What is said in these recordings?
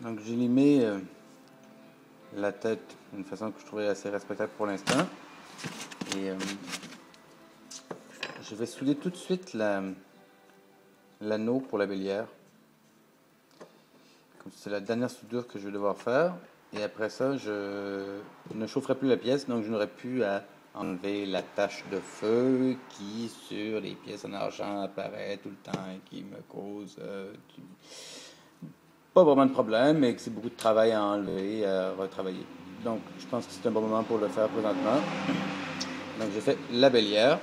Donc j'ai limé la tête d'une façon que je trouvais assez respectable pour l'instant. Et je vais souder tout de suite l'anneau pour la bélière. Comme c'est la dernière soudure que je vais devoir faire. Et après ça, je ne chaufferai plus la pièce, donc je n'aurai plus à enlever la tache de feu qui, sur les pièces en argent, apparaît tout le temps et qui me cause pas vraiment de problème, mais que c'est beaucoup de travail à enlever, à retravailler. Donc, je pense que c'est un bon moment pour le faire présentement. Donc, j'ai fait la bélière.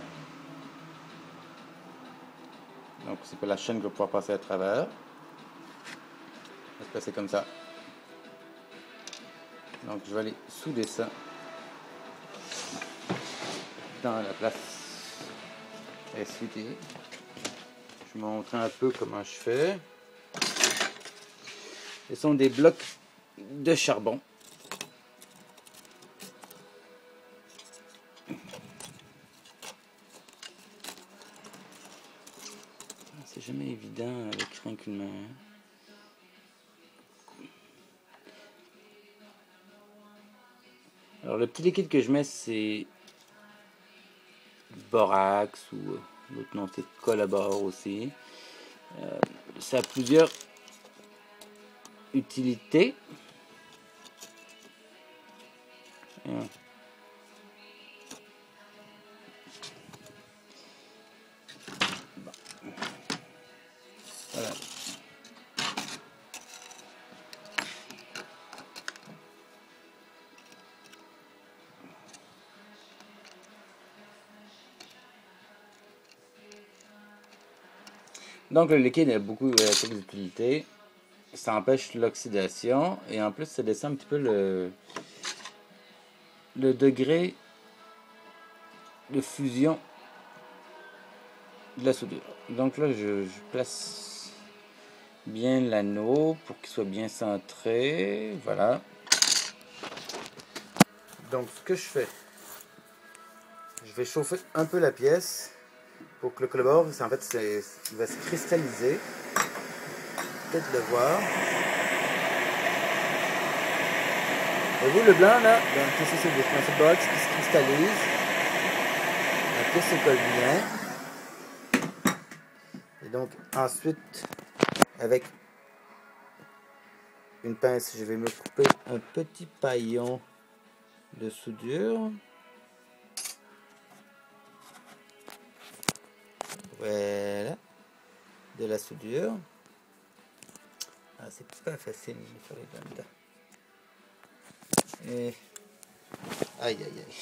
Donc, c'est pas la chaîne que je vais pouvoir passer à travers. Je vais passer comme ça. Donc, je vais aller souder ça dans la place SUD. Je vais montrer un peu comment je fais. Ce sont des blocs de charbon. C'est jamais évident avec rien qu'une main. Alors, le petit liquide que je mets, c'est borax ou l'autre nom, c'est collabore aussi. Ça a plusieurs utilités. Voilà. Donc le liquide a beaucoup d'utilité. Ça empêche l'oxydation et en plus ça descend un petit peu le degré de fusion de la soudure. Donc là je place bien l'anneau pour qu'il soit bien centré. Voilà. Donc ce que je fais, je vais chauffer un peu la pièce pour que le collabore, en fait, il va se cristalliser. Peut-être le voir. Et vous, le blanc, là, donc, c'est le box qui se cristallise. La pièce se colle bien. Et donc, ensuite, avec une pince, je vais me couper un petit paillon de soudure. Voilà. De la soudure. Ah, c'est pas facile de faire les bonnes dents. Et... Aïe, aïe, aïe.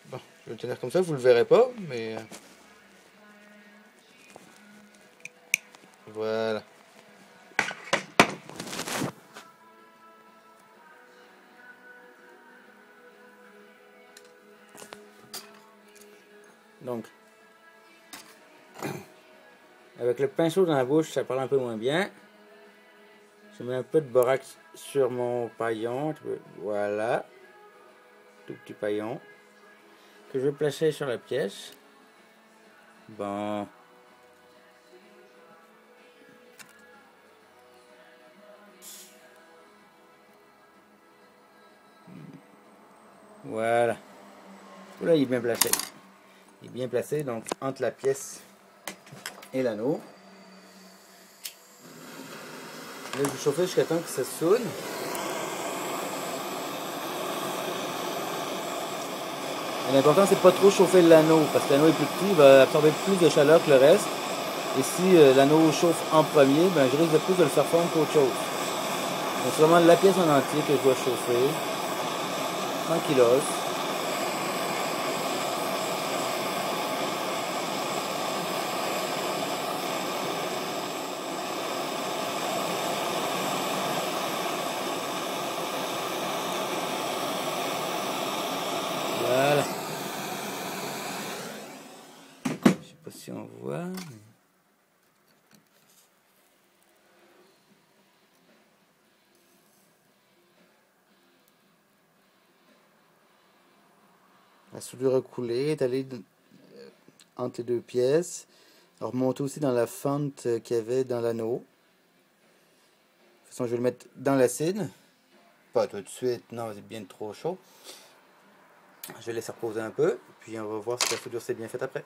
Bon, je vais le tenir comme ça, vous le verrez pas, mais... Voilà. Donc, avec le pinceau dans la bouche, ça parle un peu moins bien. Je mets un peu de borax sur mon paillon. Voilà. Tout petit paillon. Que je vais placer sur la pièce. Bon. Voilà. Là, il est bien placé. Il est bien placé, donc, entre la pièce et l'anneau. Là, je vais chauffer jusqu'à temps que ça soude. L'important, c'est pas trop chauffer l'anneau, parce que l'anneau est plus petit, il va absorber plus de chaleur que le reste. Et si l'anneau chauffe en premier, ben, je risque de plus de le faire fondre qu'autre chose. Donc, c'est vraiment la pièce en entier que je dois chauffer. Tranquillos. Voilà. Je sais pas si on voit. La soudure a coulé, est allée entre les deux pièces. On va remonter aussi dans la fente qu'il y avait dans l'anneau. De toute façon, je vais le mettre dans l'acide. Pas tout de suite, non, c'est bien trop chaud. Je vais laisser reposer un peu, puis on va voir si la soudure s'est bien faite après.